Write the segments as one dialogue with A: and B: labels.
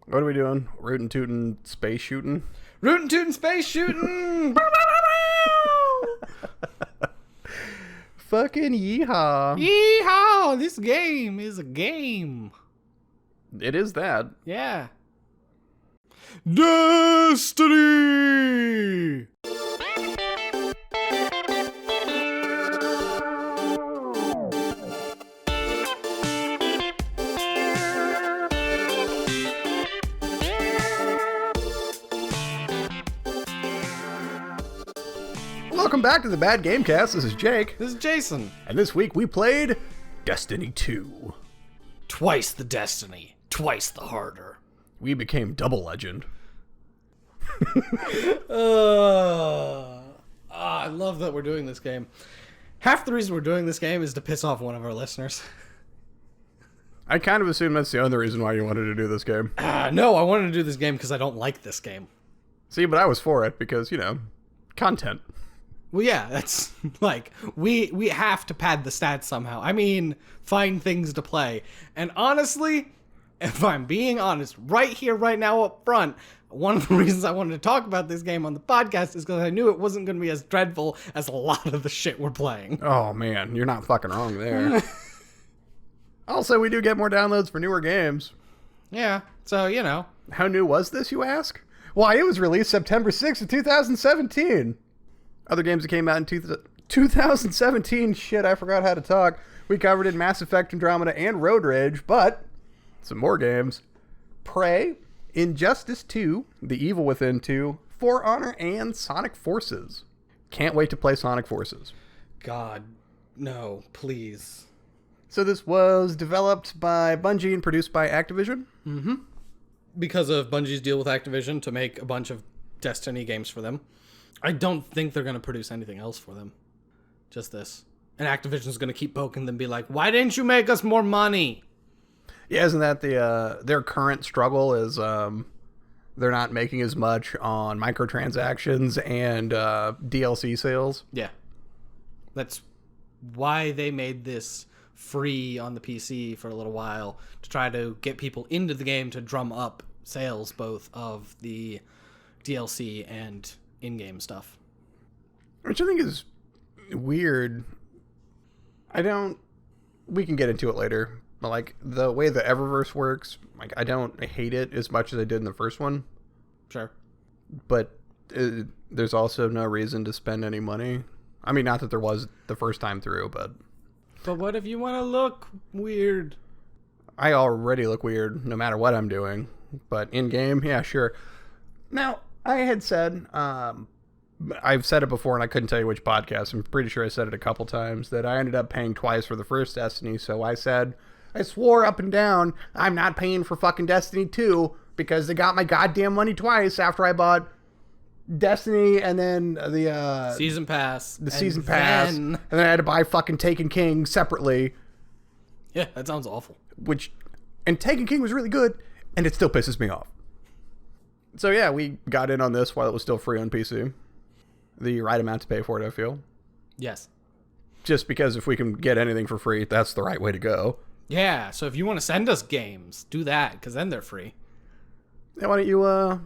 A: What are we doing? Rootin' tootin' space shooting?
B: Rootin' tootin' space shooting!
A: Fucking yeehaw.
B: Yeehaw! This game is a game.
A: It is that.
B: Yeah. Destiny!
A: Welcome back to the Bad Gamecast. This is Jake.
B: This is Jason.
A: And this week we played Destiny 2.
B: Twice the destiny. Twice the harder.
A: We became double legend.
B: I love that we're doing this game. Half the reason we're doing this game is to piss off one of our listeners.
A: I kind of assume that's the other reason why you wanted to do this game.
B: No, I wanted to do this game because I don't like this game.
A: See, but I was for it because, content.
B: Well, yeah, that's like, we have to pad the stats somehow. I mean, find things to play. And honestly, if I'm being honest, right here, right now up front, one of the reasons I wanted to talk about this game on the podcast is because I knew it wasn't going to be as dreadful as a lot of the shit we're playing.
A: Oh, man, you're not fucking wrong there. Also, we do get more downloads for newer games.
B: Yeah, so,
A: How new was this, you ask? Why, it was released September 6th of 2017. Other games that came out in 2017, shit, I forgot how to talk. We covered in Mass Effect Andromeda and Road Rage, but some more games. Prey, Injustice 2, The Evil Within 2, For Honor, and Sonic Forces. Can't wait to play Sonic Forces.
B: God, no, please.
A: So this was developed by Bungie and produced by Activision?
B: Mm-hmm. Because of Bungie's deal with Activision to make a bunch of Destiny games for them. I don't think they're going to produce anything else for them. Just this. And Activision's going to keep poking them and be like, why didn't you make us more money?
A: Yeah, isn't that their current struggle is they're not making as much on microtransactions and DLC sales?
B: Yeah. That's why they made this free on the PC for a little while, to try to get people into the game to drum up sales both of the DLC and in-game stuff.
A: Which I think is weird. We can get into it later, but like the way the Eververse works, like I don't hate it as much as I did in the first one.
B: Sure.
A: But there's also no reason to spend any money. I mean, not that there was the first time through, but...
B: But what if you want to look weird?
A: I already look weird no matter what I'm doing, but in-game, yeah, sure. Now, I had said, I've said it before and I couldn't tell you which podcast. I'm pretty sure I said it a couple times, that I ended up paying twice for the first Destiny. So I swore up and down, I'm not paying for fucking Destiny 2 because they got my goddamn money twice after I bought Destiny and then the
B: season pass.
A: The season pass. And then I had to buy fucking Taken King separately.
B: Yeah, that sounds awful.
A: And Taken King was really good, and it still pisses me off. So yeah, we got in on this while it was still free on PC. The right amount to pay for it, I feel.
B: Yes. Just
A: because if we can get anything for free, that's the right way to go.
B: Yeah, so if you want to send us games, do that, because then they're free.
A: Yeah, why don't you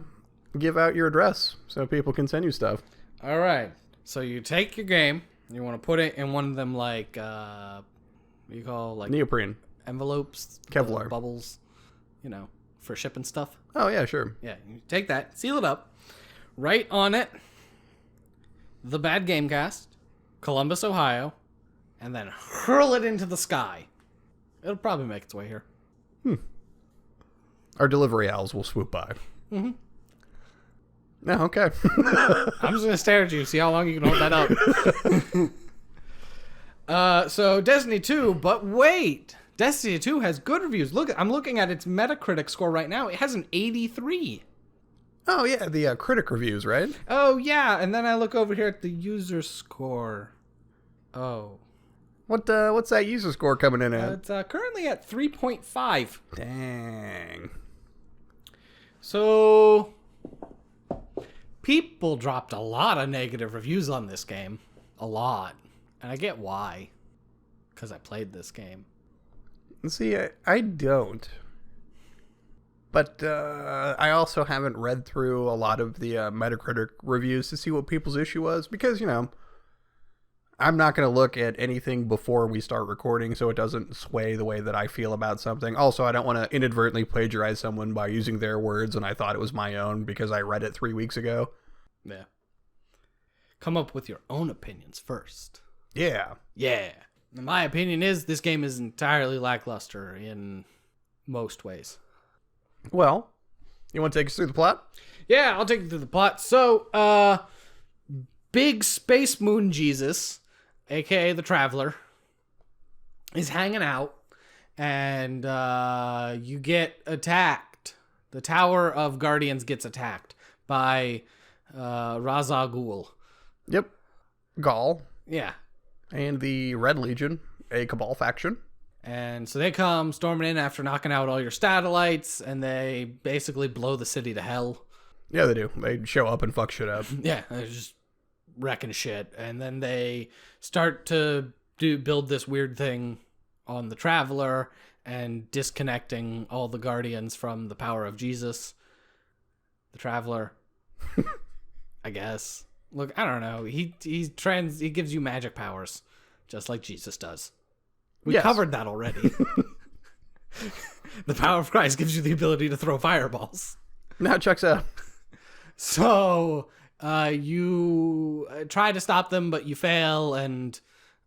A: give out your address so people can send you stuff?
B: All right. So you take your game, you want to put it in one of them what do you call, like...
A: neoprene.
B: Envelopes.
A: Kevlar.
B: Bubbles, for shipping stuff.
A: Oh, yeah, sure.
B: Yeah, you take that, seal it up, write on it, The Bad Gamecast, Columbus, Ohio, and then hurl it into the sky. It'll probably make its way here.
A: Our delivery owls will swoop by.
B: Mm-hmm.
A: No, okay.
B: I'm just going to stare at you, see how long you can hold that up. So, Destiny 2, but wait! Destiny 2 has good reviews. Look, I'm looking at its Metacritic score right now. It has an 83.
A: Oh, yeah, the critic reviews, right?
B: Oh, yeah, and then I look over here at the user score. Oh.
A: What's that user score coming in at?
B: It's currently at 3.5.
A: Dang.
B: So, people dropped a lot of negative reviews on this game. A lot. And I get why. Because I played this game.
A: See, I don't. But I also haven't read through a lot of the Metacritic reviews to see what people's issue was because, I'm not going to look at anything before we start recording so it doesn't sway the way that I feel about something. Also, I don't want to inadvertently plagiarize someone by using their words when I thought it was my own because I read it 3 weeks ago.
B: Yeah. Come up with your own opinions first.
A: Yeah.
B: Yeah. And my opinion is this game is entirely lackluster in most ways.
A: Well, you want to take us through the plot?
B: Yeah, I'll take you through the plot. So, Big Space Moon Jesus, aka the Traveler, is hanging out, and you get attacked. The Tower of Guardians gets attacked by Ra's al Ghul.
A: Yep. Gaul.
B: Yeah.
A: And the Red Legion, a Cabal faction.
B: And so they come storming in after knocking out all your satellites, and they basically blow the city to hell.
A: Yeah, they do. They show up and fuck shit up.
B: Yeah, they're just wrecking shit. And then they start to build this weird thing on the Traveler and disconnecting all the Guardians from the power of Jesus. The Traveler, I guess. Look, I don't know. He gives you magic powers, just like Jesus does. We covered that already. The power of Christ gives you the ability to throw fireballs.
A: Now checks out.
B: So you try to stop them, but you fail, and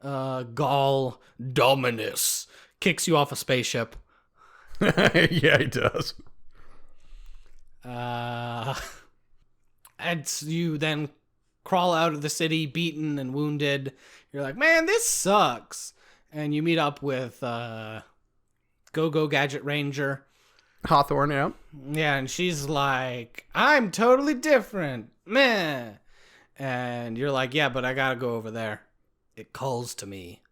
B: Gaul Dominus kicks you off a spaceship.
A: Yeah, he does.
B: And you then crawl out of the city, beaten and wounded. You're like, man, this sucks. And you meet up with Go-Go Gadget Ranger.
A: Hawthorne, yeah.
B: Yeah, and she's like, I'm totally different. Meh. And you're like, yeah, but I gotta go over there. It calls to me.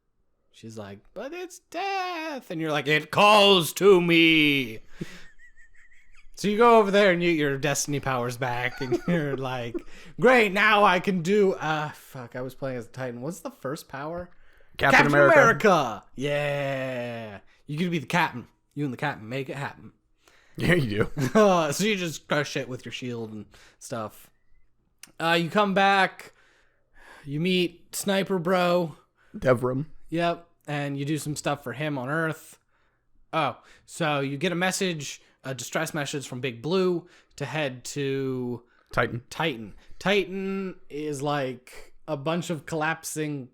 B: She's like, but it's death. And you're like, it calls to me. So you go over there and you get your destiny powers back. And you're like, great, now I can do... I was playing as a Titan. What's the first power?
A: Captain America.
B: Yeah. You get to be the captain. You and the captain make it happen.
A: Yeah, you do.
B: So you just crush it with your shield and stuff. You come back. You meet Sniper Bro.
A: Devrim.
B: Yep. And you do some stuff for him on Earth. Oh, so you get a distress message from Big Blue to head to...
A: Titan.
B: Titan is like a bunch of collapsing...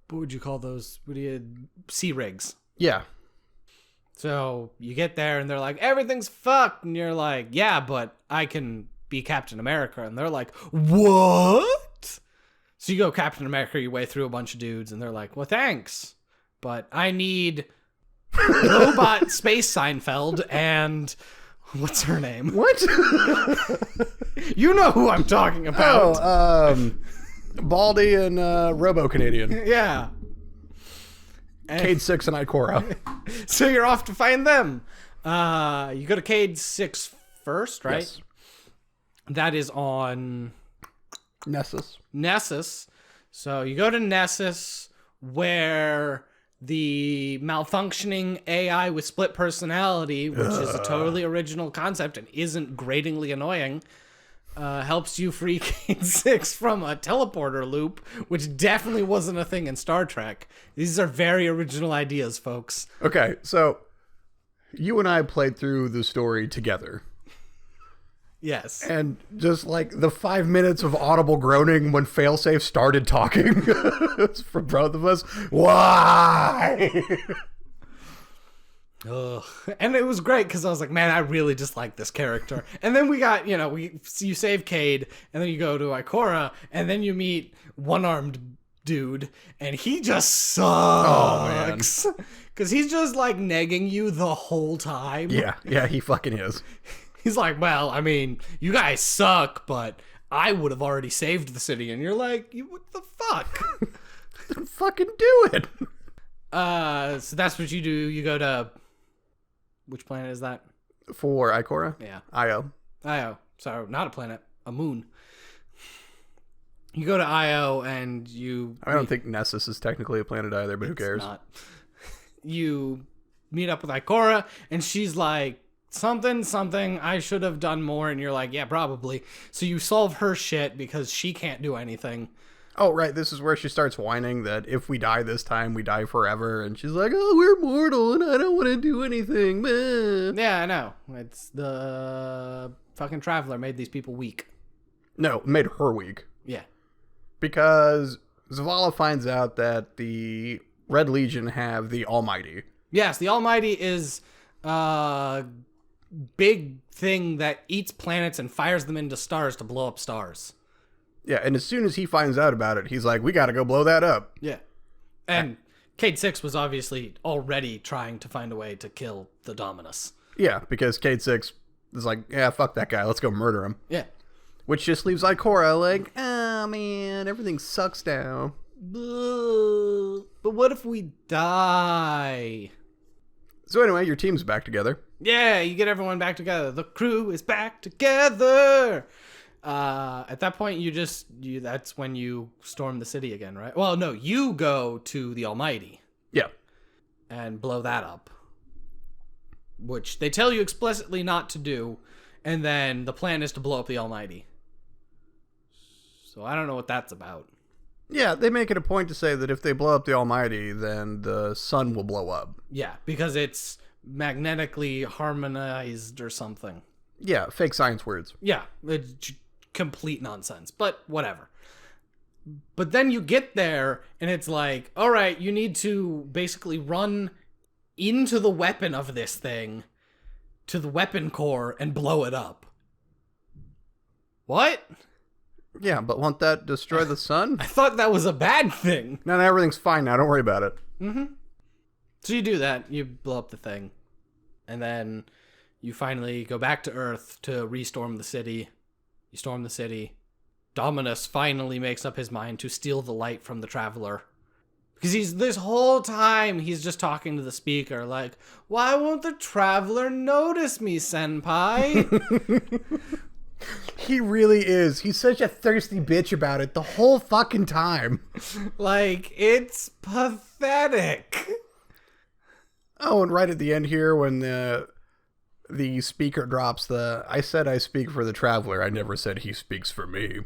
B: What would you call those? Sea rigs.
A: Yeah.
B: So you get there and they're like, everything's fucked. And you're like, yeah, but I can be Captain America. And they're like, what? So you go Captain America your way through a bunch of dudes and they're like, well, thanks. But I need Robot Space Seinfeld and what's her name?
A: What?
B: You know who I'm talking about.
A: Oh, Baldy and Robo-Canadian.
B: Yeah.
A: Cade 6 and Ikora.
B: So you're off to find them. You go to Cade 6 first, right?
A: Yes.
B: That is on...
A: Nessus.
B: So you go to Nessus, where the malfunctioning AI with split personality, which is a totally original concept and isn't gratingly annoying, helps you free Cade 6 from a teleporter loop, which definitely wasn't a thing in Star Trek. These are very original ideas, folks.
A: Okay, so you and I played through the story together.
B: Yes.
A: And just like the 5 minutes of audible groaning when Failsafe started talking for both of us. Why?
B: Ugh. And it was great because I was like, man, I really just like this character. And then we got, you save Cade, and then you go to Ikora, and then you meet one-armed dude, and he just sucks.
A: Oh, man.
B: Because he's just like negging you the whole time.
A: Yeah, he fucking is.
B: He's like, well, I mean, you guys suck, but I would have already saved the city. And you're like, what the fuck?
A: Then fucking do it.
B: So that's what you do. You go to... Which planet is that?
A: For Ikora?
B: Yeah.
A: Io.
B: So not a planet, a moon. You go to Io and you...
A: I don't think Nessus is technically a planet either, but who cares?
B: Not. You meet up with Ikora, and she's like something, I should have done more. And you're like, yeah, probably. So you solve her shit because she can't do anything.
A: Oh, right. This is where she starts whining that if we die this time, we die forever. And she's like, oh, we're mortal and I don't want to do anything. Meh.
B: Yeah, I know. It's the fucking Traveler made these people weak.
A: No, it made her weak.
B: Yeah.
A: Because Zavala finds out that the Red Legion have the Almighty.
B: Yes, the Almighty is a big thing that eats planets and fires them into stars to blow up stars.
A: Yeah, and as soon as he finds out about it, he's like, we gotta go blow that up.
B: Yeah. And Cade 6 was obviously already trying to find a way to kill the Dominus.
A: Yeah, because Cade 6 is like, yeah, fuck that guy, let's go murder him.
B: Yeah.
A: Which just leaves Ikora like, oh man, everything sucks now.
B: But what if we die?
A: So anyway, your team's back together.
B: Yeah, you get everyone back together. The crew is back together. At that point, that's when you storm the city again, right? Well, no, you go to the Almighty.
A: Yeah.
B: And blow that up. Which they tell you explicitly not to do. And then the plan is to blow up the Almighty. So I don't know what that's about.
A: Yeah, they make it a point to say that if they blow up the Almighty, then the sun will blow up.
B: Yeah, because it's magnetically harmonized or something.
A: Yeah, fake science words.
B: Yeah, it's complete nonsense, but whatever. But then you get there, and it's like, all right, you need to basically run into the weapon of this thing, to the weapon core, and blow it up. What?
A: Yeah, but won't that destroy the sun?
B: I thought that was a bad thing.
A: No, everything's fine now. Don't worry about it.
B: Mm-hmm. So you do that. You blow up the thing. And then you finally go back to Earth to restorm the city. You storm the city. Dominus finally makes up his mind to steal the light from the Traveler. Because this whole time, he's just talking to the speaker like, why won't the Traveler notice me, senpai?
A: He really is. He's such a thirsty bitch about it the whole fucking time.
B: Like, it's pathetic.
A: Oh, and right at the end here, when the speaker drops I said I speak for the Traveler, I never said he speaks for me.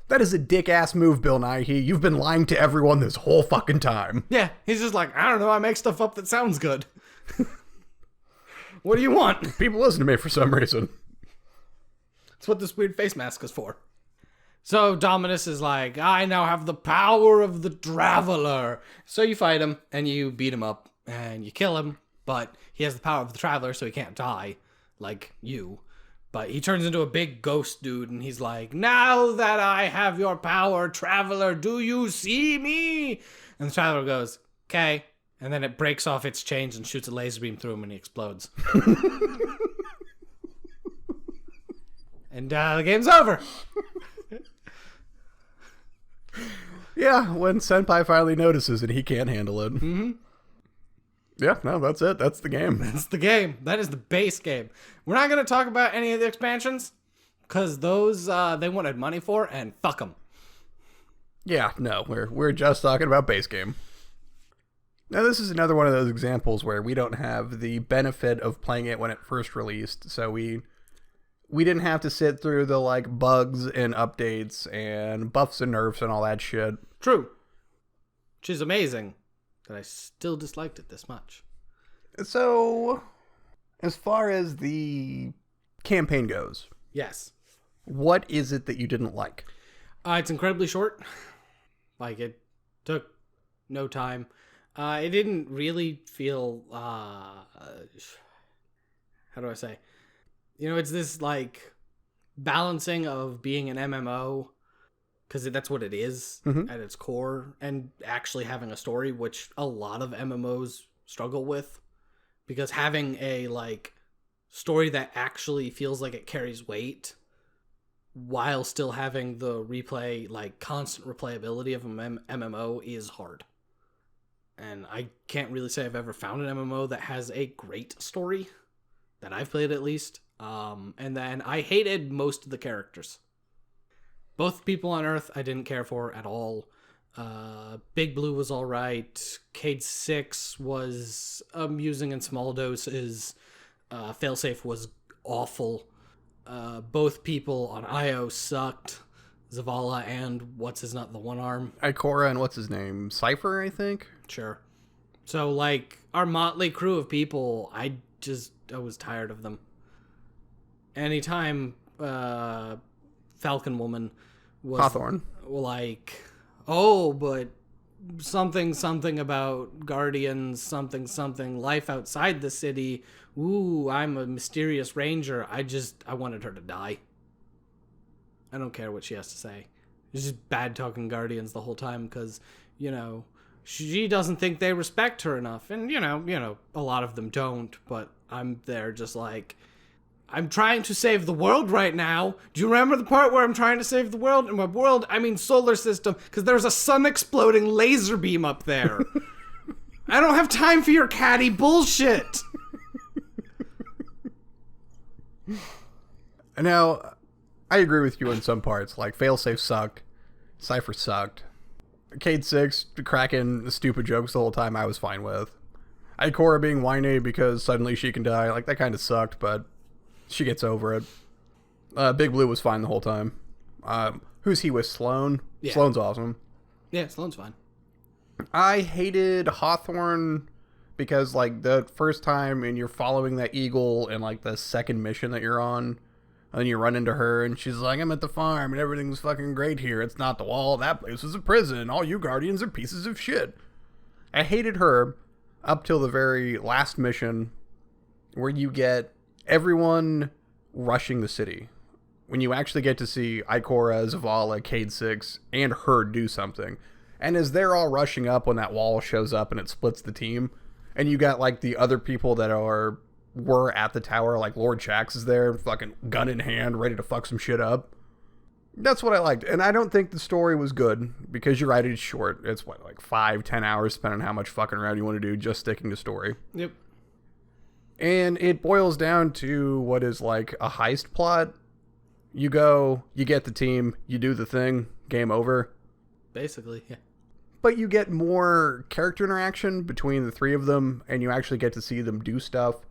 A: That is a dick-ass move, Bill Nighy. You've been lying to everyone this whole fucking time.
B: Yeah, he's just like, I don't know, I make stuff up that sounds good. What do you want?
A: People listen to me for some reason.
B: That's what this weird face mask is for. So Dominus is like, I now have the power of the Traveler. So you fight him, and you beat him up, and you kill him, but he has the power of the Traveler, so he can't die, like you. But he turns into a big ghost dude, and he's like, now that I have your power, Traveler, do you see me? And the Traveler goes, okay. And then it breaks off its chains and shoots a laser beam through him, and he explodes. And the game's over.
A: Yeah, when Senpai finally notices and he can't handle it.
B: Mm-hmm.
A: Yeah, no, that's it. That's the game.
B: That's the game. That is the base game. We're not going to talk about any of the expansions because those they wanted money for, and fuck them.
A: Yeah, no, we're just talking about base game. Now, this is another one of those examples where we don't have the benefit of playing it when it first released, so we didn't have to sit through the like bugs and updates and buffs and nerfs and all that shit.
B: True. Which is amazing that I still disliked it this much.
A: So, as far as the campaign goes,
B: yes.
A: What is it that you didn't like?
B: It's incredibly short. Like, it took no time. It didn't really feel, how do I say? You know, it's this, like, balancing of being an MMO, because that's what it is at its core, and actually having a story, which a lot of MMOs struggle with. Because having a, like, story that actually feels like it carries weight, while still having the replay, like, constant replayability of an MMO is hard. And I can't really say I've ever found an MMO that has a great story, that I've played at least. And then I hated most of the characters. Both people on Earth I didn't care for at all. Big Blue was alright. Cade 6 was amusing in small doses. Failsafe was awful. Both people on Io sucked. Zavala and what's his nut, the one arm.
A: Ikora and what's his name? Cypher, I think?
B: Sure. So, like, our motley crew of people, I was tired of them. Anytime Falcon Woman was
A: Hawthorne.
B: like, oh, but something about Guardians, something, life outside the city. Ooh, I'm a mysterious ranger. I wanted her to die. I don't care what she has to say. It's just bad talking Guardians the whole time because, you know, she doesn't think they respect her enough. And, you know, a lot of them don't, but I'm there just like, I'm trying to save the world right now. Do you remember the part where I'm trying to save the world? And by world, I mean solar system, because there's a sun exploding laser beam up there. I don't have time for your catty bullshit.
A: Now, I agree with you in some parts. Like, Failsafe sucked. Cypher sucked. Cade 6 cracking stupid jokes the whole time I was fine with. Ikora being whiny because suddenly she can die. Like, that kind of sucked, but she gets over it. Big Blue was fine the whole time. Who's he with? Sloan?
B: Yeah.
A: Sloan's awesome.
B: Yeah, Sloan's fine.
A: I hated Hawthorne because, like, the first time and you're following that eagle in, like, the second mission that you're on, and then you run into her and she's like, I'm at the farm and everything's fucking great here. It's not the wall. That place is a prison. All you Guardians are pieces of shit. I hated her up till the very last mission where you get everyone rushing the city. When you actually get to see Ikora, Zavala, Cade 6, and her do something. And as they're all rushing up when that wall shows up and it splits the team, and you got, like, the other people that were at the tower, like Lord Shax is there, fucking gun in hand, ready to fuck some shit up. That's what I liked. And I don't think the story was good, because you're right, it's short. It's, what, like 5-10 hours, depending on how much fucking around you want to do, just sticking to story.
B: Yep.
A: And it boils down to what is like a heist plot. You go, you get the team, you do the thing, game over.
B: Basically, yeah.
A: But you get more character interaction between the three of them, and you actually get to see them do stuff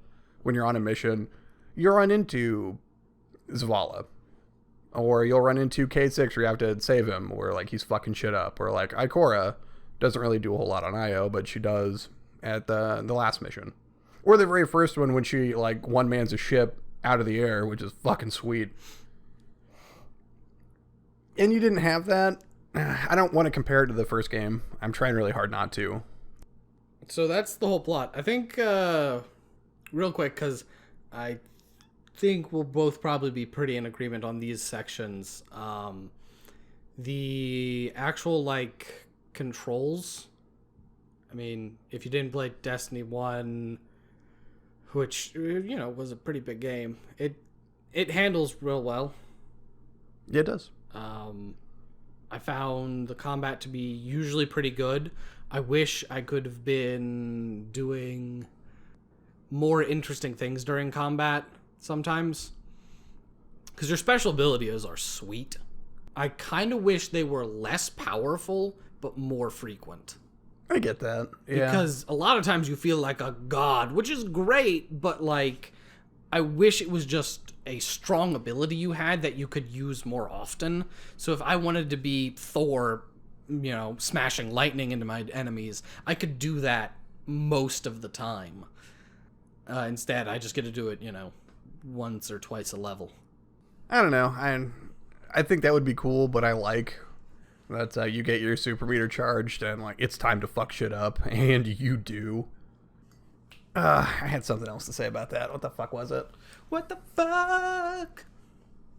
A: when you're on a mission. You'll run into Zavala. Or you'll run into K6 where you have to save him, or like he's fucking shit up. Or like Ikora doesn't really do a whole lot on Io, but she does at the last mission. Or the very first one when she, like, one-mans a ship out of the air, which is fucking sweet. And you didn't have that. I don't want to compare it to the first game. I'm trying really hard not to.
B: So that's the whole plot. I think, real quick, because I think we'll both probably be pretty in agreement on these sections. The actual, like, controls. I mean, if you didn't play Destiny 1... which, you know, was a pretty big game. It handles real well.
A: Yeah, it does.
B: I found the combat to be usually pretty good. I wish I could have been doing more interesting things during combat sometimes. Because your special abilities are sweet. I kind of wish they were less powerful, but more frequent.
A: I get that. Yeah.
B: Because a lot of times you feel like a god, which is great, but, like, I wish it was just a strong ability you had that you could use more often. So if I wanted to be Thor, you know, smashing lightning into my enemies, I could do that most of the time. Instead, I just get to do it, you know, once or twice a level.
A: I don't know. I think that would be cool, but I like that you get your super meter charged and, like, it's time to fuck shit up, and you do. I had something else to say about that. What the fuck was it?
B: What the fuck?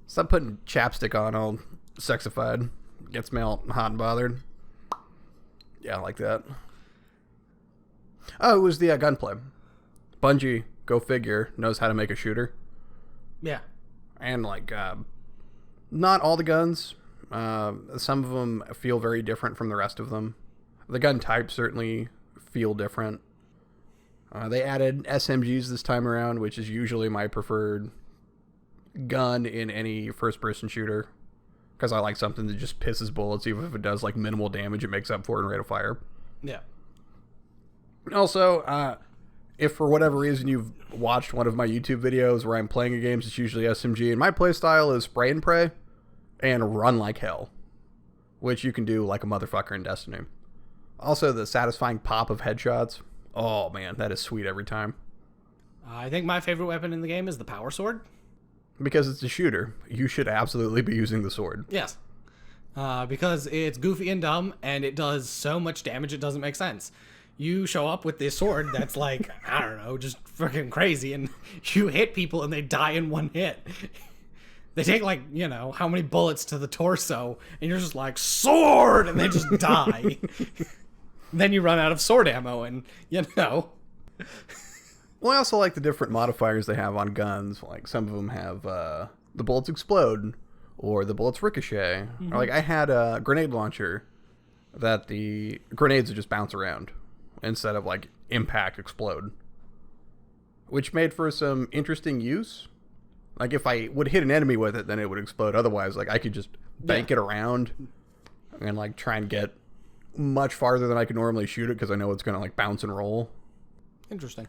A: Stop putting chapstick on all sexified. Gets me all hot and bothered. Yeah, I like that. Oh, it was the gunplay. Bungie, go figure, knows how to make a shooter.
B: Yeah.
A: And, like, not all the guns. Some of them feel very different from the rest of them. The gun types certainly feel different. They added SMGs this time around, which is usually my preferred gun in any first-person shooter. Because I like something that just pisses bullets, even if it does, like, minimal damage, it makes up for it in rate of fire.
B: Yeah.
A: Also, if for whatever reason you've watched one of my YouTube videos where I'm playing a game, it's usually SMG, and my playstyle is spray and pray and run like hell, which you can do like a motherfucker in Destiny. Also, the satisfying pop of headshots. Oh man, that is sweet every time.
B: I think my favorite weapon in the game is the power sword.
A: Because it's a shooter, you should absolutely be using the sword.
B: Yes. Because it's goofy and dumb, and it does so much damage it doesn't make sense. You show up with this sword that's like, I don't know, just freaking crazy, and you hit people and they die in one hit. They take like, you know, how many bullets to the torso, and you're just like, sword! And they just die. Then you run out of sword ammo, and, you know.
A: Well, I also like the different modifiers they have on guns. Like, some of them have the bullets explode, or the bullets ricochet. Or, like, I had a grenade launcher that the grenades would just bounce around instead of, like, impact explode. Which made for some interesting use. Like, if I would hit an enemy with it, then it would explode. Otherwise, like, I could just bank it around and, like, try and get much farther than I could normally shoot it because I know it's going to, like, bounce and roll.
B: Interesting.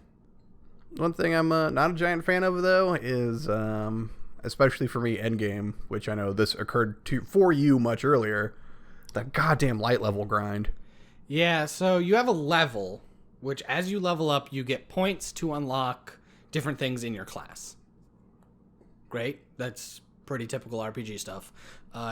A: One thing I'm not a giant fan of, though, is, especially for me, endgame, which I know this occurred for you much earlier, the goddamn light level grind.
B: Yeah, so you have a level, which as you level up, you get points to unlock different things in your class. Great. That's pretty typical RPG stuff.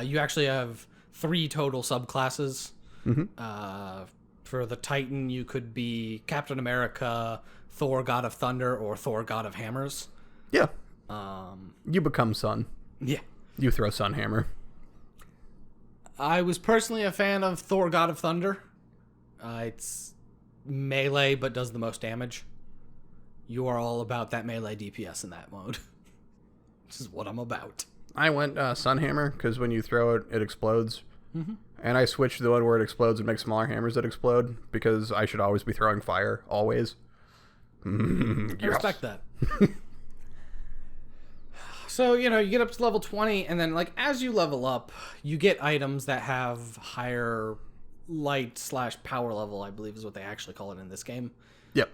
B: You actually have 3 total subclasses.
A: Mm-hmm.
B: For the Titan, you could be Captain America, Thor, God of Thunder, or Thor, God of Hammers.
A: Yeah. You become Sun.
B: Yeah.
A: You throw Sun Hammer.
B: I was personally a fan of Thor, God of Thunder. It's melee, but does the most damage. You are all about that melee DPS in that mode. This is what I'm about.
A: I went Sun Hammer, because when you throw it, it explodes.
B: Mm-hmm.
A: And I switched to the one where it explodes and makes smaller hammers that explode, because I should always be throwing fire, always.
B: I respect that. So, you know, you get up to level 20, and then, like, as you level up, you get items that have higher light/power level, I believe is what they actually call it in this game.
A: Yep.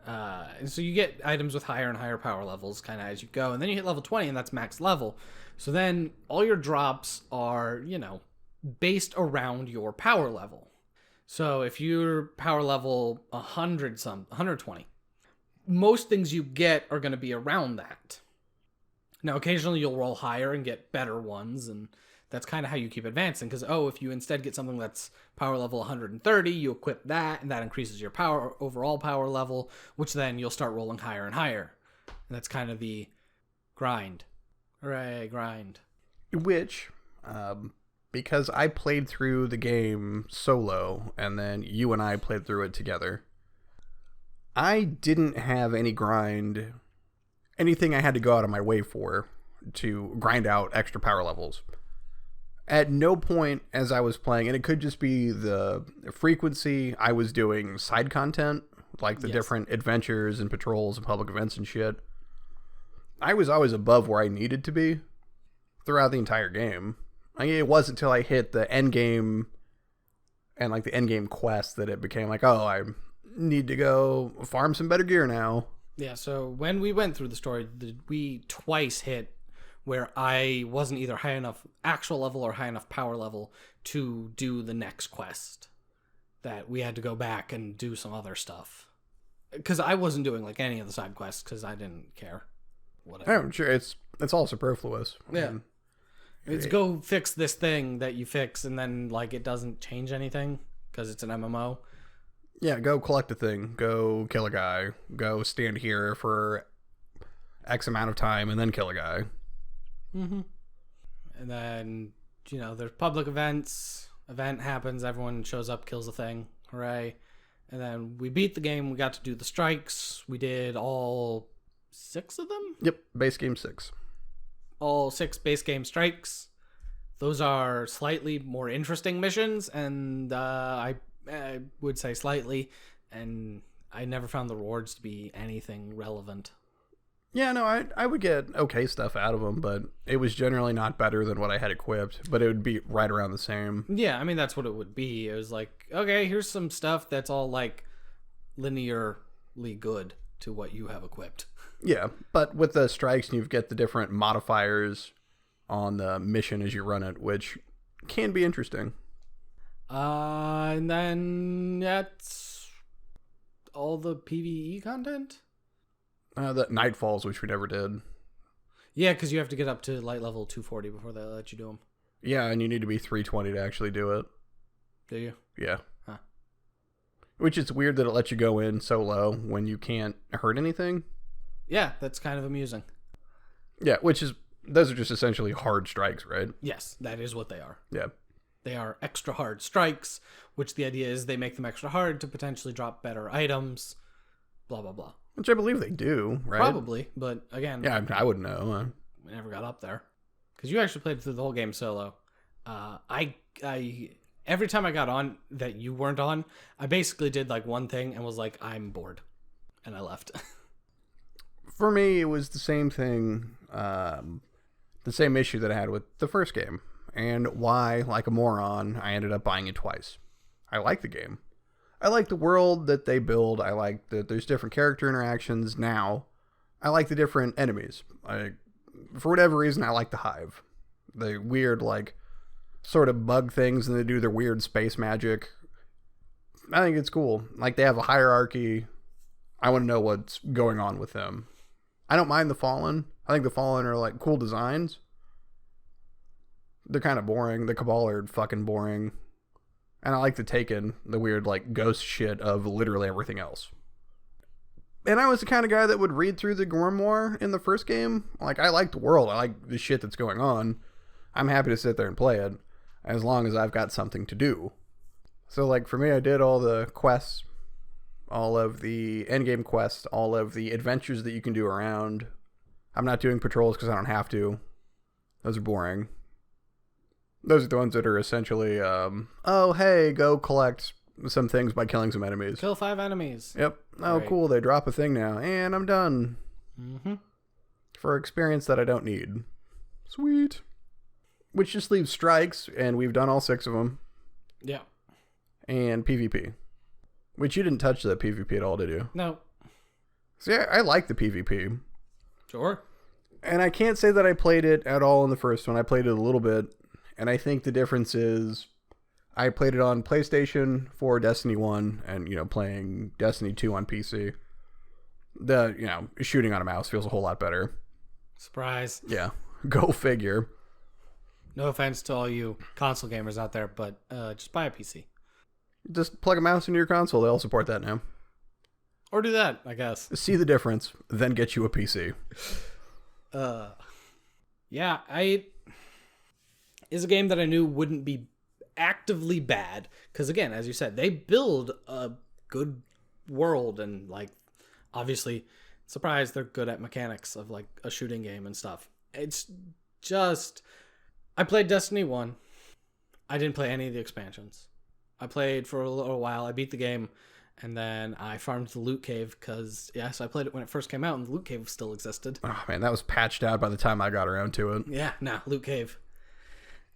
B: And so you get items with higher and higher power levels kind of as you go, and then you hit level 20, and that's max level. So then all your drops are, you know, based around your power level. So if you're power level 120, most things you get are going to be around that. Now, occasionally you'll roll higher and get better ones, and that's kind of how you keep advancing. Because, if you instead get something that's power level 130, you equip that, and that increases your overall power level, which then you'll start rolling higher and higher. And that's kind of the grind. Hooray, grind.
A: Which, because I played through the game solo, and then you and I played through it together, I didn't have any grind, anything I had to go out of my way for to grind out extra power levels. At no point as I was playing, and it could just be the frequency I was doing side content, like the different adventures and patrols and public events and shit, I was always above where I needed to be throughout the entire game. I mean, it wasn't until I hit the end game and like the end game quest that it became like, oh, I need to go farm some better gear now.
B: Yeah, so when we went through the story, we twice hit where I wasn't either high enough actual level or high enough power level to do the next quest. That we had to go back and do some other stuff. Because I wasn't doing like any of the side quests because I didn't care. Whatever.
A: I'm sure it's all superfluous.
B: Yeah. It's go fix this thing that you fix, and then like it doesn't change anything because it's an MMO.
A: Yeah, go collect a thing. Go kill a guy. Go stand here for X amount of time and then kill a guy.
B: Mm-hmm. And then, you know, there's public events. Event happens. Everyone shows up, kills a thing. Hooray. And then we beat the game. We got to do the strikes. We did all 6 of them?
A: Yep, base game 6.
B: All 6 base game strikes. Those are slightly more interesting missions, and I would say slightly, and I never found the rewards to be anything relevant.
A: Yeah, no, I would get okay stuff out of them, but it was generally not better than what I had equipped, but it would be right around the same.
B: Yeah, I mean, that's what it would be. It was like, okay, here's some stuff that's all like linear similarly good to what you have equipped.
A: Yeah, but with the strikes, you get the different modifiers on the mission as you run it, which can be interesting.
B: And then that's all the PvE content?
A: The Nightfalls, which we never did.
B: Yeah, because you have to get up to light level 240 before they let you do them.
A: Yeah, and you need to be 320 to actually do it.
B: Do you?
A: Yeah.
B: Huh.
A: Which is weird that it lets you go in so low when you can't hurt anything.
B: Yeah, that's kind of amusing.
A: Yeah, those are just essentially hard strikes, right?
B: Yes, that is what they are.
A: Yeah.
B: They are extra hard strikes, which the idea is they make them extra hard to potentially drop better items, blah, blah, blah.
A: Which I believe they do, right?
B: Probably, but again...
A: Yeah, I wouldn't know.
B: We never got up there. Because you actually played through the whole game solo. I every time I got on that you weren't on, I basically did like one thing and was like, I'm bored. And I left.
A: For me, it was the same thing, the same issue that I had with the first game. And why, like a moron, I ended up buying it twice. I like the game. I like the world that they build. I like that there's different character interactions now. I like the different enemies. For whatever reason, I like the Hive. The weird, like, sort of bug things, and they do their weird space magic. I think it's cool. Like, they have a hierarchy. I want to know what's going on with them. I don't mind the Fallen. I think the Fallen are, like, cool designs. They're kind of boring. The Cabal are fucking boring. And I like the Taken, the weird, like, ghost shit of literally everything else. And I was the kind of guy that would read through the Grimoire in the first game. Like, I like the world. I like the shit that's going on. I'm happy to sit there and play it, as long as I've got something to do. So, like, for me, I did all the quests, all of the endgame quests, all of the adventures that you can do around. I'm not doing patrols because I don't have to. Those are boring. Those are the ones that are essentially, oh, hey, go collect some things by killing some enemies.
B: Kill 5 enemies.
A: Yep. Oh, right. Cool. They drop a thing now. And I'm done.
B: Mm-hmm.
A: For experience that I don't need. Sweet. Which just leaves strikes, and we've done all 6 of them.
B: Yeah.
A: And PvP. Which you didn't touch the PvP at all, did you?
B: No.
A: See, I like the PvP.
B: Sure.
A: And I can't say that I played it at all in the first one. I played it a little bit. And I think the difference is I played it on PlayStation for Destiny 1 and, playing Destiny 2 on PC. Shooting on a mouse feels a whole lot better.
B: Surprise.
A: Yeah. Go figure.
B: No offense to all you console gamers out there, but just buy a PC.
A: Just plug a mouse into your console. They'll support that now.
B: Or do that, I guess.
A: See the difference, then get you a PC.
B: Yeah, is a game that I knew wouldn't be actively bad. Because again, as you said, they build a good world and, like, obviously, surprise, they're good at mechanics of, like, a shooting game and stuff. It's just... I played Destiny 1. I didn't play any of the expansions. I played for a little while. I beat the game. And then I farmed the loot cave because, yes, I played it when it first came out and the loot cave still existed.
A: Oh, man, that was patched out by the time I got around to it.
B: Yeah, loot cave.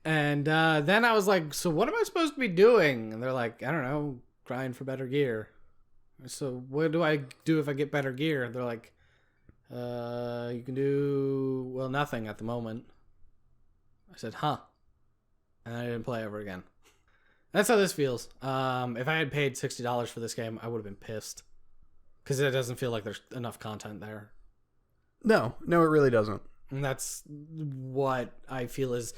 B: And then I was like, so what am I supposed to be doing? And they're like, I don't know, grind for better gear. So what do I do if I get better gear? They're like, you can do, well, nothing at the moment. I said, huh. And I didn't play ever again. That's how this feels. If I had paid $60 for this game, I would have been pissed. Because it doesn't feel like there's enough content there.
A: No, it really doesn't.
B: And that's what I feel is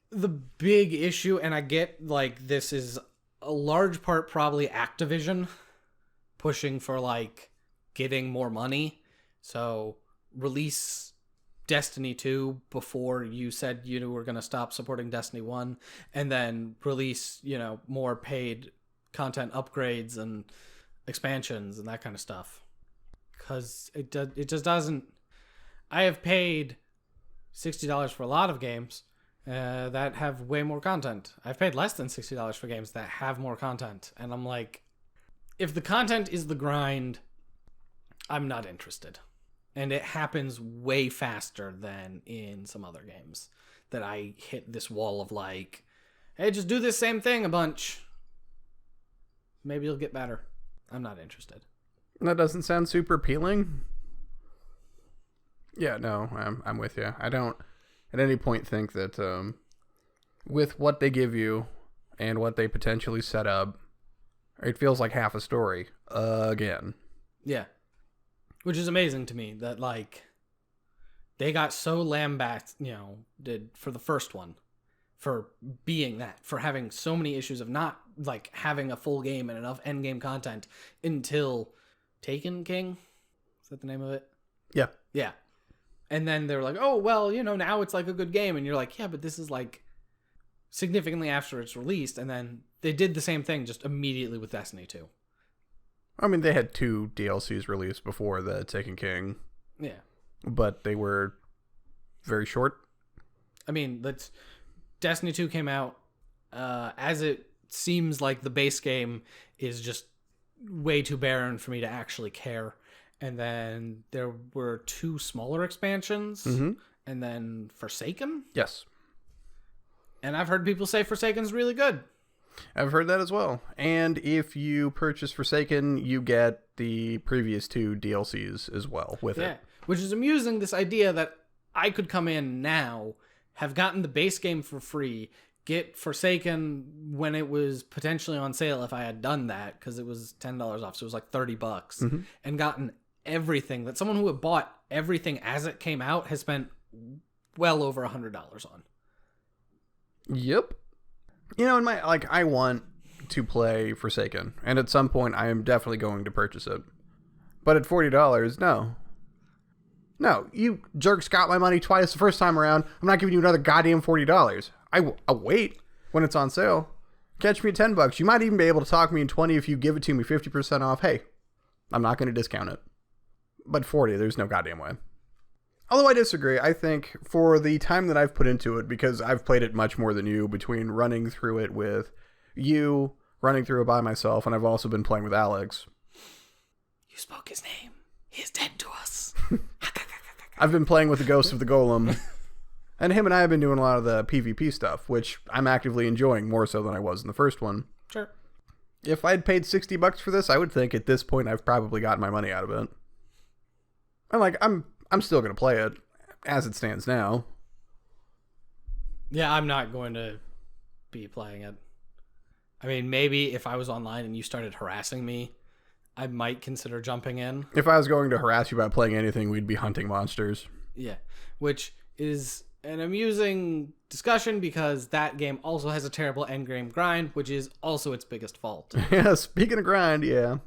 B: the big issue. And I get, like, this is a large part probably Activision pushing for, like, getting more money. So release Destiny 2 before you said you were going to stop supporting Destiny 1, and then release, more paid content upgrades and expansions and that kind of stuff. Because it just doesn't... I have paid $60 for a lot of games that have way more content. I've paid less than $60 for games that have more content. And I'm like, if the content is the grind, I'm not interested. And it happens way faster than in some other games that I hit this wall of, like, hey, just do this same thing a bunch. Maybe you'll get better. I'm not interested.
A: That doesn't sound super appealing. Yeah, no, I'm with you. I don't at any point think that with what they give you and what they potentially set up, it feels like half a story again.
B: Yeah. Which is amazing to me that, like, they got so lambasted, did for the first one, for being that, for having so many issues of not, like, having a full game and enough end game content until Taken King? Is that the name of it?
A: Yeah.
B: Yeah. And then they're like, oh, well, now it's like a good game. And you're like, yeah, but this is like significantly after it's released. And then they did the same thing just immediately with Destiny 2.
A: I mean, they had 2 DLCs released before the Taken King.
B: Yeah.
A: But they were very short.
B: I mean, Destiny 2 came out as it seems like the base game is just way too barren for me to actually care. And then there were 2 smaller expansions.
A: Mm-hmm.
B: And then Forsaken?
A: Yes.
B: And I've heard people say Forsaken's really good.
A: I've heard that as well. And if you purchase Forsaken, you get the previous 2 DLCs as well with it.
B: Which is amusing, this idea that I could come in now, have gotten the base game for free, get Forsaken when it was potentially on sale if I had done that, because it was $10 off, so it was like $30, and gotten everything that someone who had bought everything as it came out has spent well over $100 on.
A: Yep. I want to play Forsaken, and at some point I am definitely going to purchase it. But at $40, no. No, you jerks got my money twice the first time around. I'm not giving you another goddamn $40. I'll wait when it's on sale. Catch me at $10. You might even be able to talk me in 20 if you give it to me 50% off. Hey, I'm not going to discount it. But 40, there's no goddamn way. Although I disagree, I think for the time that I've put into it, because I've played it much more than you, between running through it with you, running through it by myself, and I've also been playing with Alex.
B: You spoke his name. He is dead to us.
A: I've been playing with the Ghost of the Golem, and him and I have been doing a lot of the PvP stuff, which I'm actively enjoying more so than I was in the first one.
B: Sure.
A: If I'd paid $60 for this, I would think at this point I've probably gotten my money out of it. I'm still going to play it as it stands now.
B: Yeah, I'm not going to be playing it. I mean, maybe if I was online and you started harassing me, I might consider jumping in.
A: If I was going to harass you about playing anything, we'd be hunting monsters.
B: Yeah, which is an amusing discussion because that game also has a terrible endgame grind, which is also its biggest fault.
A: Yeah, speaking of grind, yeah.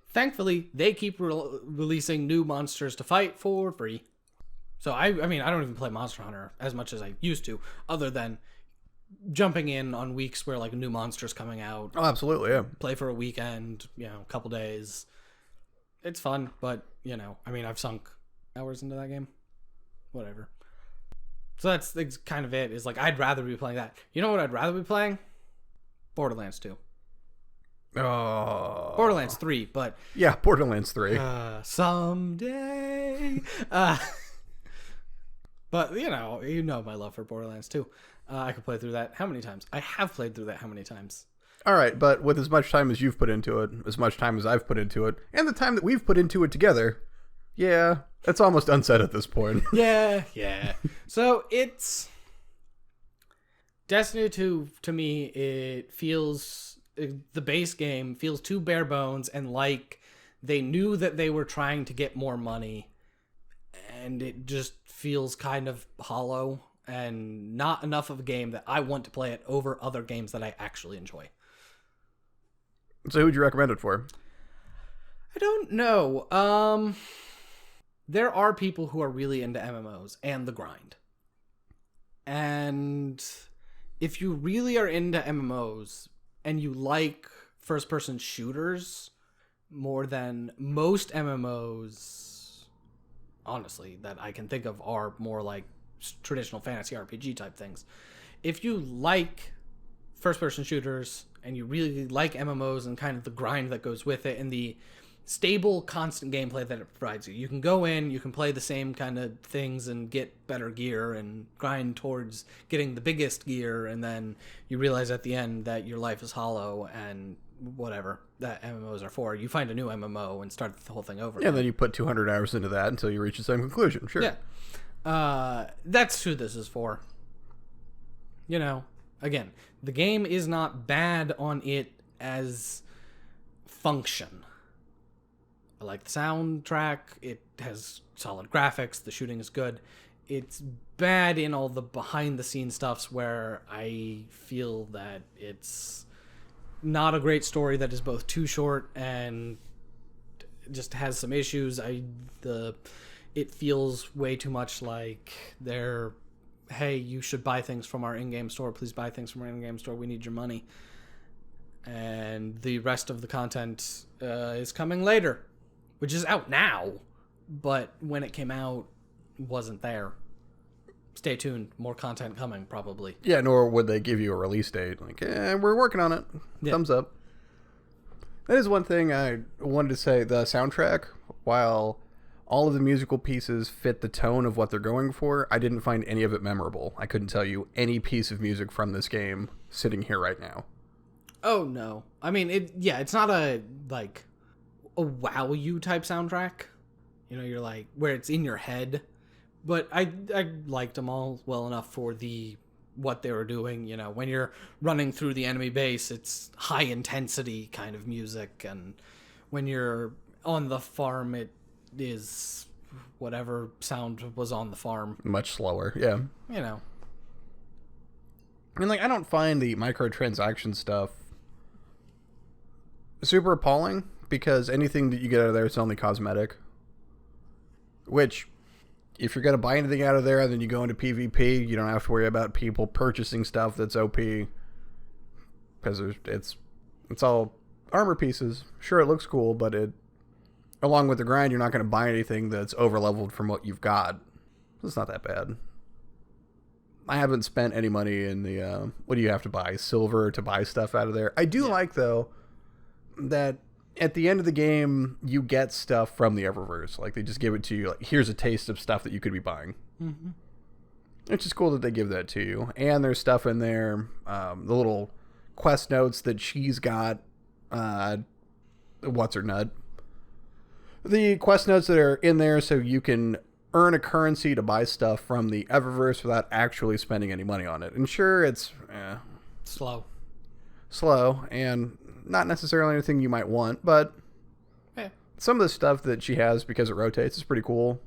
B: Thankfully, they keep releasing new monsters to fight for free. So, I mean, I don't even play Monster Hunter as much as I used to, other than jumping in on weeks where, like, a new monster's coming out.
A: Oh, absolutely, yeah.
B: Play for a weekend, a couple days. It's fun, but, I mean, I've sunk hours into that game. Whatever. So that's kind of it, is, like, I'd rather be playing that. You know what I'd rather be playing? Borderlands 2.
A: Oh.
B: Borderlands 3, but...
A: Yeah, Borderlands 3.
B: Someday... But, you know my love for Borderlands 2. I could play through that how many times? I have played through that how many times?
A: All right, but with as much time as you've put into it, as much time as I've put into it, and the time that we've put into it together, yeah, it's almost unsaid at this point.
B: Yeah. So it's... Destiny 2, to me, it feels... The base game feels too bare bones and like they knew that they were trying to get more money, and it just feels kind of hollow and not enough of a game that I want to play it over other games that I actually enjoy.
A: So who'd you recommend it for?
B: I don't know. There are people who are really into MMOs and the grind. And if you really are into MMOs and you like first-person shooters more than most MMOs, honestly, that I can think of are more like traditional fantasy RPG type things. If you like first-person shooters and you really like MMOs and kind of the grind that goes with it and the stable, constant gameplay that it provides you. You can go in, you can play the same kind of things and get better gear and grind towards getting the biggest gear, and then you realize at the end that your life is hollow and whatever that MMOs are for. You find a new MMO and start the whole thing over.
A: Yeah, and then you put 200 hours into that until you reach the same conclusion. Sure.
B: Yeah. That's who this is for. You know, again, the game is not bad on it as function. I like the soundtrack. It has solid graphics. The shooting is good. It's bad in all the behind-the-scenes stuffs where I feel that it's not a great story that is both too short and just has some issues. It feels way too much like they're, hey, you should buy things from our in-game store. Please buy things from our in-game store. We need your money. And the rest of the content is coming later, which is out now, but when it came out, wasn't there. Stay tuned. More content coming, probably.
A: Yeah, nor would they give you a release date. Like, we're working on it.
B: Yeah.
A: Thumbs up. That is one thing I wanted to say. The soundtrack, while all of the musical pieces fit the tone of what they're going for, I didn't find any of it memorable. I couldn't tell you any piece of music from this game sitting here right now.
B: Oh, no. I mean, it's not a wow you type soundtrack. You know, you're like, where it's in your head. But I liked them all well enough for what they were doing. You know, when you're running through the enemy base, it's high intensity kind of music, and when you're on the farm, it is whatever sound was on the farm.
A: Much slower, yeah.
B: You know.
A: I mean, I don't find the microtransaction stuff super appalling, because anything that you get out of there is only cosmetic. Which, if you're going to buy anything out of there and then you go into PvP, you don't have to worry about people purchasing stuff that's OP. Because it's all armor pieces. Sure, it looks cool, but along with the grind, you're not going to buy anything that's over-leveled from what you've got. It's not that bad. I haven't spent any money in the, what do you have to buy? Silver to buy stuff out of there. I do like, though, that at the end of the game, you get stuff from the Eververse. Like, they just give it to you. Like, here's a taste of stuff that you could be buying. Mm-hmm. It's just cool that they give that to you. And there's stuff in there, the little quest notes that she's got. What's her nut? The quest notes that are in there so you can earn a currency to buy stuff from the Eververse without actually spending any money on it. And sure, it's slow, and not necessarily anything you might want, but some of the stuff that she has, because it rotates, is pretty cool.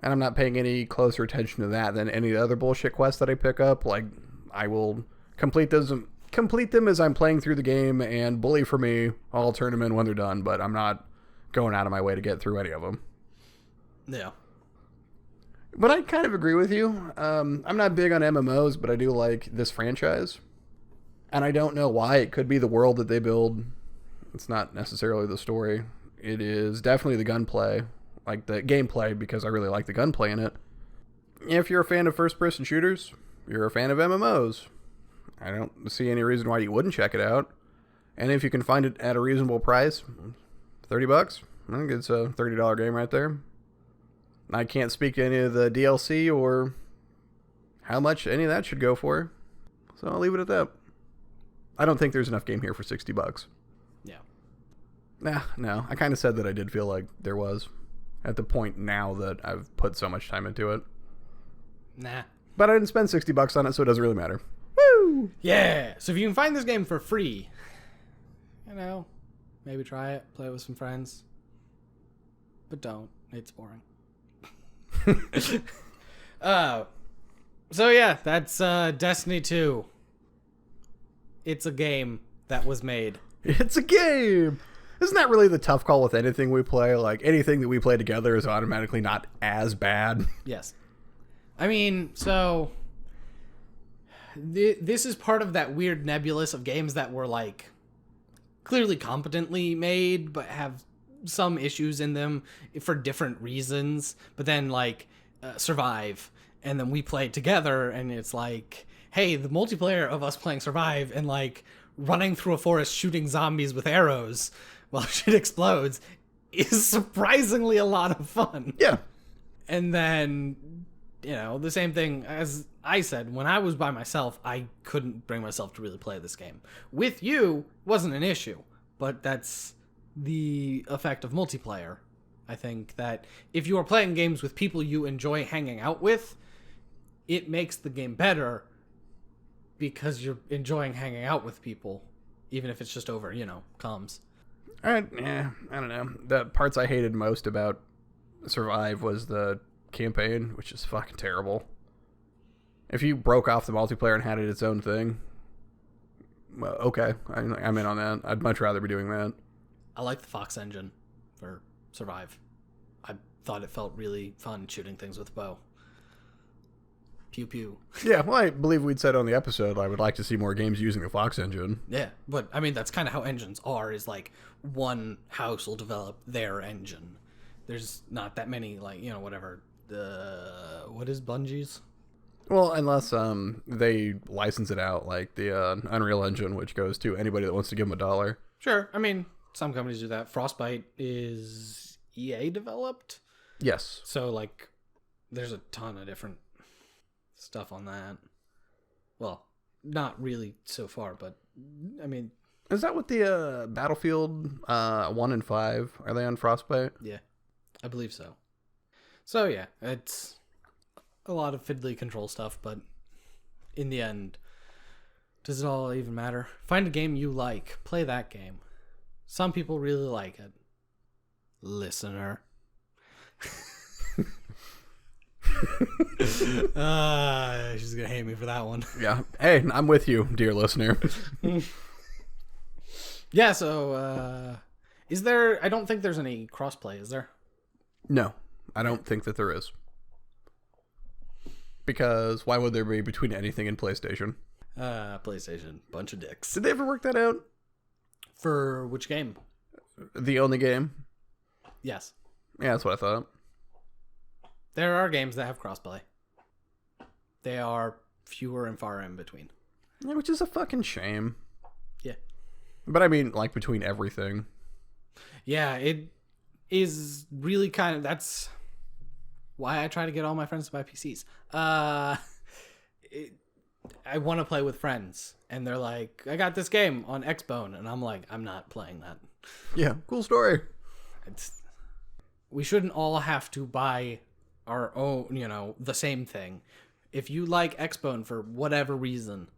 A: And I'm not paying any closer attention to that than any other bullshit quests that I pick up. Like, I will complete them as I'm playing through the game, and bully for me, I'll turn them in when they're done, but I'm not going out of my way to get through any of them.
B: Yeah.
A: But I kind of agree with you. I'm not big on MMOs, but I do like this franchise. And I don't know why. It could be the world that they build. It's not necessarily the story. It is definitely the gunplay. Like the gameplay, because I really like the gunplay in it. If you're a fan of first-person shooters, you're a fan of MMOs, I don't see any reason why you wouldn't check it out. And if you can find it at a reasonable price, $30, I think it's a $30 game right there. I can't speak to any of the DLC or how much any of that should go for. So I'll leave it at that. I don't think there's enough game here for $60. Yeah. No. I kind of said that I did feel like there was at the point now that I've put so much time into it.
B: Nah.
A: But I didn't spend $60 on it, so it doesn't really matter. Woo!
B: Yeah. So if you can find this game for free, maybe try it, play it with some friends. But don't. It's boring. So yeah, that's Destiny 2. It's a game that was made.
A: It's a game! Isn't that really the tough call with anything we play? Like, anything that we play together is automatically not as bad.
B: Yes. I mean, so this is part of that weird nebulous of games that were, like, clearly competently made, but have some issues in them for different reasons. But then, like, Survive, and then we play together, and it's like, hey, the multiplayer of us playing Survive and, like, running through a forest shooting zombies with arrows while shit explodes is surprisingly a lot of fun.
A: Yeah.
B: And then the same thing as I said, when I was by myself, I couldn't bring myself to really play this game. With you, wasn't an issue, but that's the effect of multiplayer. I think that if you are playing games with people you enjoy hanging out with, it makes the game better because you're enjoying hanging out with people, even if it's just over, comms.
A: I don't know. The parts I hated most about Survive was the campaign, which is fucking terrible. If you broke off the multiplayer and had it its own thing, well, okay, I'm in on that. I'd much rather be doing that.
B: I like the Fox engine for Survive. I thought it felt really fun shooting things with a bow. Pew pew.
A: Yeah, well, I believe we'd said on the episode I would like to see more games using the Fox engine.
B: Yeah, but I mean that's kind of how engines are. Is like one house will develop their engine. There's not that many whatever. What is Bungie's?
A: Well, unless they license it out, like the Unreal Engine, which goes to anybody that wants to give them $1.
B: Sure, I mean some companies do that. Frostbite is EA developed.
A: Yes.
B: So there's a ton of different stuff on that. Well, not really so far, but I mean,
A: is that what the Battlefield 1 and 5 are they on Frostbite?
B: Yeah, I believe so. So yeah, it's a lot of fiddly control stuff, but in the end, does it all even matter? Find a game you like, play that game. Some people really like it. Listener. She's gonna hate me for that one.
A: Yeah. Hey, I'm with you, dear listener.
B: Yeah, so is there, I don't think there's any crossplay, is there?
A: No, I don't think that there is. Because why would there be between anything and PlayStation?
B: PlayStation, bunch of dicks.
A: Did they ever work that out?
B: For which game?
A: The only game?
B: Yes.
A: Yeah, that's what I thought.
B: There are games that have crossplay. They are fewer and far in between.
A: Yeah, which is a fucking shame.
B: Yeah.
A: But I mean, between everything.
B: Yeah, it is really kind of, that's why I try to get all my friends to buy PCs. I want to play with friends, and they're like, I got this game on Xbone, and I'm like, I'm not playing that.
A: Yeah, cool story.
B: We shouldn't all have to buy our own, the same thing. If you like Xbone for whatever reason,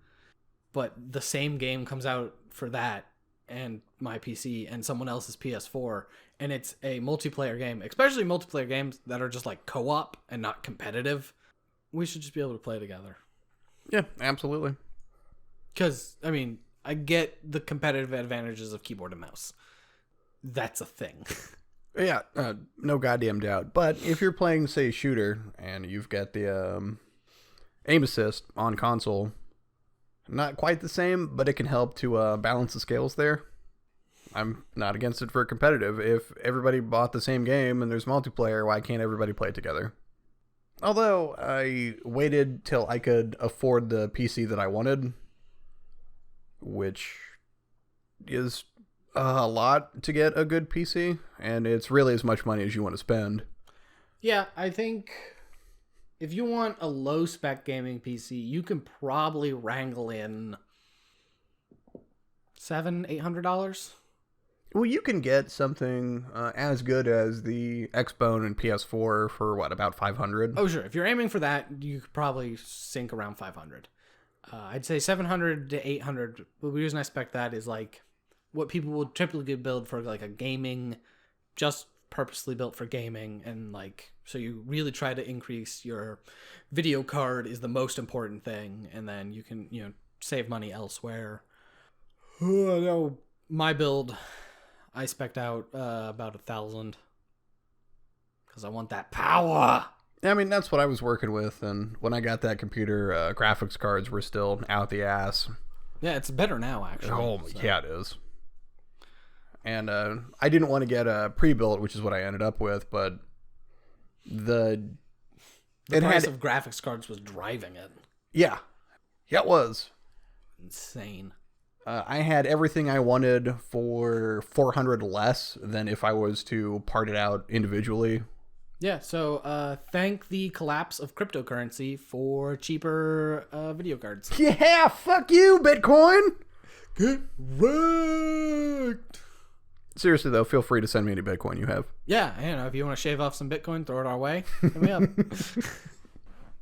B: but the same game comes out for that and my PC and someone else's PS4, and it's a multiplayer game, especially multiplayer games that are just co-op and not competitive, we should just be able to play together.
A: Yeah, absolutely.
B: Because, I mean, I get the competitive advantages of keyboard and mouse. That's a thing.
A: Yeah, no goddamn doubt. But if you're playing, say, shooter, and you've got the aim assist on console, not quite the same, but it can help to balance the scales there. I'm not against it for competitive. If everybody bought the same game and there's multiplayer, why can't everybody play it together? Although I waited till I could afford the PC that I wanted, which is a lot to get a good PC, and it's really as much money as you want to spend.
B: Yeah, I think if you want a low spec gaming PC, you can probably wrangle in $700-800.
A: Well, you can get something as good as the Xbone and PS4 for about 500.
B: Oh, sure. If you're aiming for that, you could probably sink around 500. I'd say 700 to 800. The reason I spec that is what people would typically build for a gaming, just purposely built for gaming, and so you really try to increase your video card is the most important thing, and then you can save money elsewhere. No, my build, I spec'd out about 1,000 because I want that power.
A: I mean, that's what I was working with, and when I got that computer, graphics cards were still out the ass.
B: Yeah, it's better now, actually.
A: Oh, so. Yeah, it is. And I didn't want to get a pre-built, which is what I ended up with, but the
B: price of graphics cards was driving it.
A: Yeah. Yeah, it was.
B: Insane.
A: I had everything I wanted for $400 less than if I was to part it out individually
B: Yeah, so thank the collapse of cryptocurrency for cheaper video cards.
A: Yeah, fuck you, Bitcoin.
B: Get wrecked!
A: Seriously, though, feel free to send me any Bitcoin you have.
B: Yeah, if you want to shave off some Bitcoin, throw it our way. Hit me up.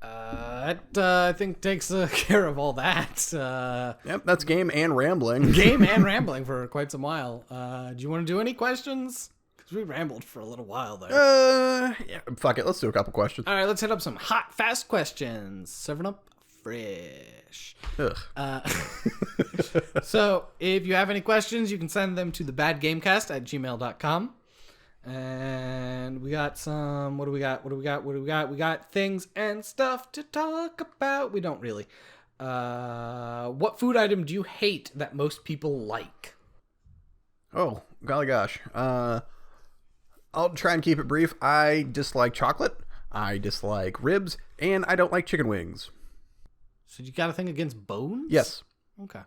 B: That, I think, takes care of all that.
A: Yep, that's game and rambling.
B: Game and rambling for quite some while. Do you want to do any questions? Because we rambled for a little while there.
A: Yeah, fuck it. Let's do a couple questions.
B: All right, let's hit up some hot, fast questions. Serving up fresh.
A: Ugh.
B: So, if you have any questions, you can send them to thebadgamecast@gmail.com. And we got some, what do we got? We got things and stuff to talk about. We don't really. What food item do you hate that most people like?
A: Oh, golly gosh. I'll try and keep it brief. I dislike chocolate, I dislike ribs, and I don't like chicken wings.
B: So you got a thing against bones?
A: Yes.
B: Okay.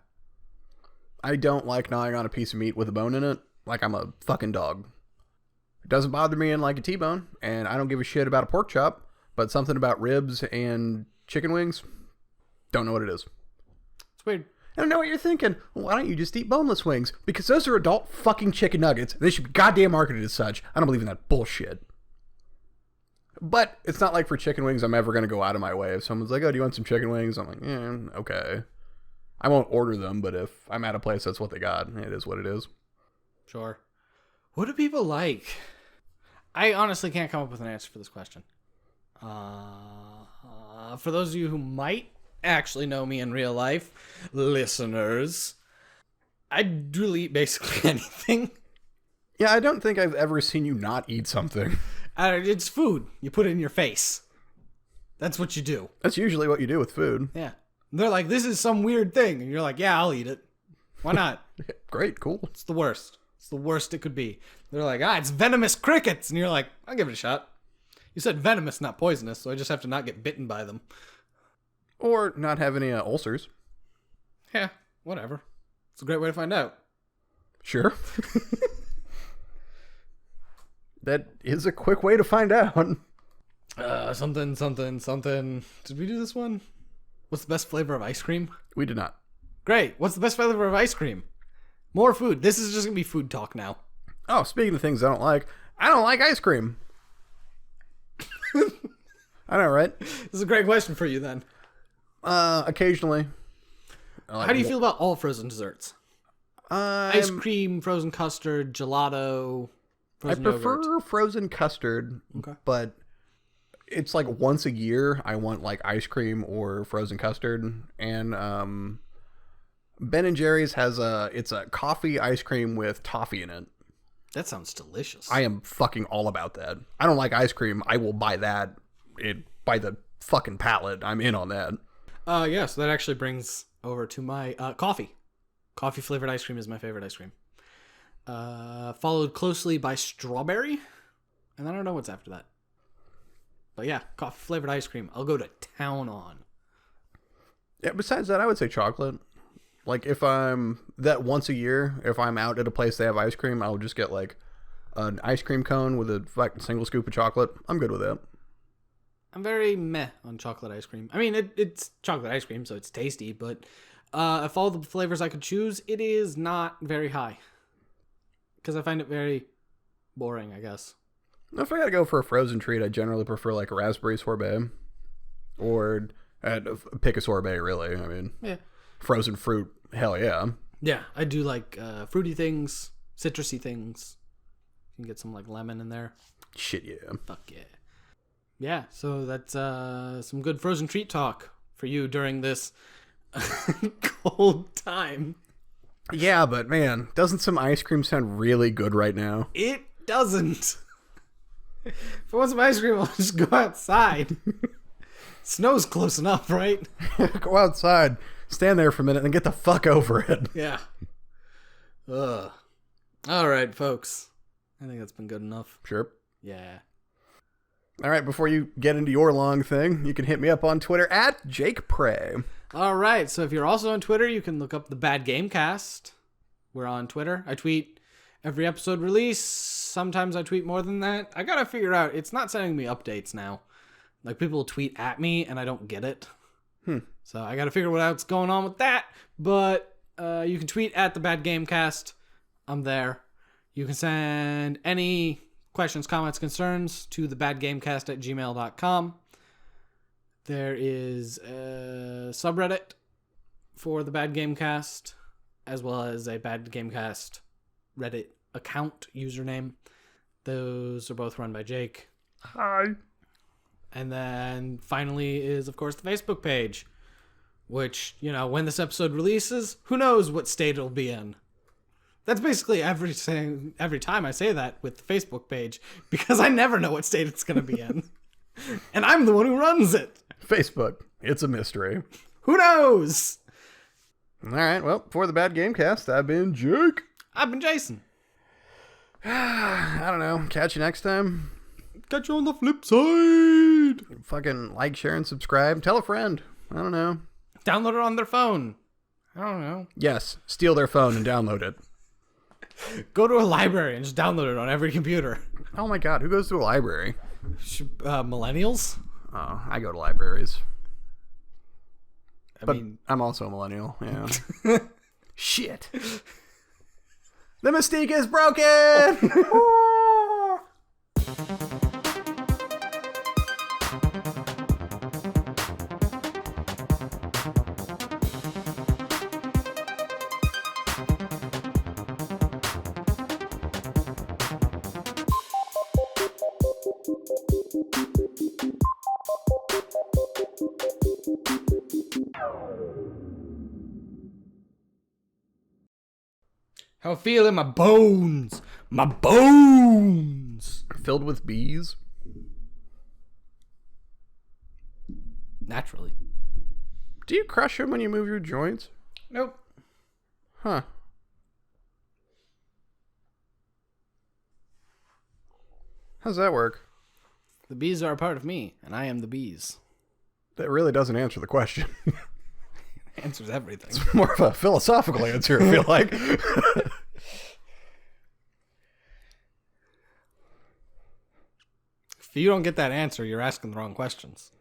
A: I don't like gnawing on a piece of meat with a bone in it like I'm a fucking dog. It doesn't bother me in like a T-bone, and I don't give a shit about a pork chop, but something about ribs and chicken wings, don't know what it is.
B: It's weird.
A: I don't know what you're thinking. Why don't you just eat boneless wings? Because those are adult fucking chicken nuggets. They should be goddamn marketed as such. I don't believe in that bullshit. But it's not like for chicken wings I'm ever going to go out of my way. If someone's like, oh, do you want some chicken wings? I'm like, yeah, okay. I won't order them, but if I'm at a place that's what they got, it is what it is.
B: Sure. What do people like? I honestly can't come up with an answer for this question. For those of you who might actually know me in real life, listeners, I really eat basically anything.
A: Yeah, I don't think I've ever seen you not eat something.
B: It's food. You put it in your face. That's what you do.
A: That's usually what you do with food.
B: Yeah. They're like, this is some weird thing. And you're like, yeah, I'll eat it. Why not?
A: Great, cool.
B: It's the worst. It's the worst it could be. They're like, it's venomous crickets. And you're like, I'll give it a shot. You said venomous, not poisonous, so I just have to not get bitten by them.
A: Or not have any ulcers.
B: Yeah, whatever. It's a great way to find out.
A: Sure. That is a quick way to find out.
B: Something. Did we do this one? What's the best flavor of ice cream?
A: We did not.
B: Great. What's the best flavor of ice cream? More food. This is just going to be food talk now.
A: Oh, speaking of things I don't like ice cream. I know, right?
B: This is a great question for you then.
A: Occasionally.
B: How do you feel about all frozen desserts? Ice cream, frozen custard, gelato, frozen
A: I prefer
B: yogurt.
A: frozen custard,
B: Okay.
A: but it's like once a year I want like ice cream or frozen custard. And Ben & Jerry's has it's a coffee ice cream with toffee in it.
B: That sounds delicious.
A: I am fucking all about that. I don't like ice cream. I will buy that by the fucking pallet. I'm in on that.
B: Yeah, so that actually brings over to my coffee. Coffee flavored ice cream is my favorite ice cream. Followed closely by strawberry. And I don't know what's after that. But yeah, coffee flavored ice cream. I'll go to town on.
A: Yeah, besides that, I would say chocolate. Like if I'm that once a year, if I'm out at a place they have ice cream, I'll just get like an ice cream cone with a fucking single scoop of chocolate. I'm good with that.
B: I'm very meh on chocolate ice cream. I mean, it's chocolate ice cream, so it's tasty, but if all the flavors I could choose, it is not very high. Because I find it very boring, I guess.
A: If I gotta go for a frozen treat, I generally prefer like a raspberry sorbet. Or pick a sorbet, really. I mean,
B: Yeah.
A: Frozen fruit, hell yeah.
B: Yeah, I do like fruity things, citrusy things. You can get some like lemon in there.
A: Shit, yeah.
B: Fuck yeah. Yeah, so that's some good frozen treat talk for you during this cold time.
A: Yeah, but man, doesn't some ice cream sound really good right now?
B: It doesn't. If I want some ice cream, I'll just go outside. Snow's close enough, right?
A: Go outside, stand there for a minute, and get the fuck over it.
B: Yeah. Ugh. All right, folks. I think that's been good enough.
A: Sure.
B: Yeah.
A: All right, before you get into your long thing, you can hit me up on Twitter at Jake Prey.
B: All right, so if you're also on Twitter, you can look up the Bad Gamecast. We're on Twitter. I tweet every episode release. Sometimes I tweet more than that. I gotta figure out, it's not sending me updates now. Like, people tweet at me and I don't get it. So I gotta figure out what's going on with that. But you can tweet at the Bad Gamecast. I'm there. You can send any questions, comments, concerns to thebadgamecast@gmail.com. There is a subreddit for the Bad Gamecast, as well as a Bad Gamecast Reddit account username. Those are both run by Jake.
A: Hi.
B: And then finally is, of course, the Facebook page, which, you know, when this episode releases, who knows what state it'll be in. That's basically every time I say that with the Facebook page, because I never know what state it's going to be in. And I'm the one who runs it.
A: Facebook. It's a mystery.
B: Who knows?
A: All right. Well, for the Bad Gamecast, I've been Jake.
B: I've been Jason.
A: I don't know. Catch you next time.
B: Catch you on the flip side.
A: Fucking like, share, and subscribe. Tell a friend. I don't know.
B: Download it on their phone. I don't know.
A: Yes. Steal their phone and download it.
B: Go to a library and just download it on every computer.
A: Oh my god. Who goes to a library?
B: Millennials?
A: Oh, I go to libraries.
B: I mean,
A: I'm also a millennial. Yeah. Shit. The mystique is broken!
B: how I feel in my bones. My bones.
A: Filled with bees?
B: Naturally.
A: Do you crush them when you move your joints?
B: Nope.
A: Huh. How's that work?
B: The bees are a part of me, and I am the bees.
A: That really doesn't answer the question.
B: Answers everything.
A: It's more of a philosophical answer, I feel like.
B: If you don't get that answer, you're asking the wrong questions.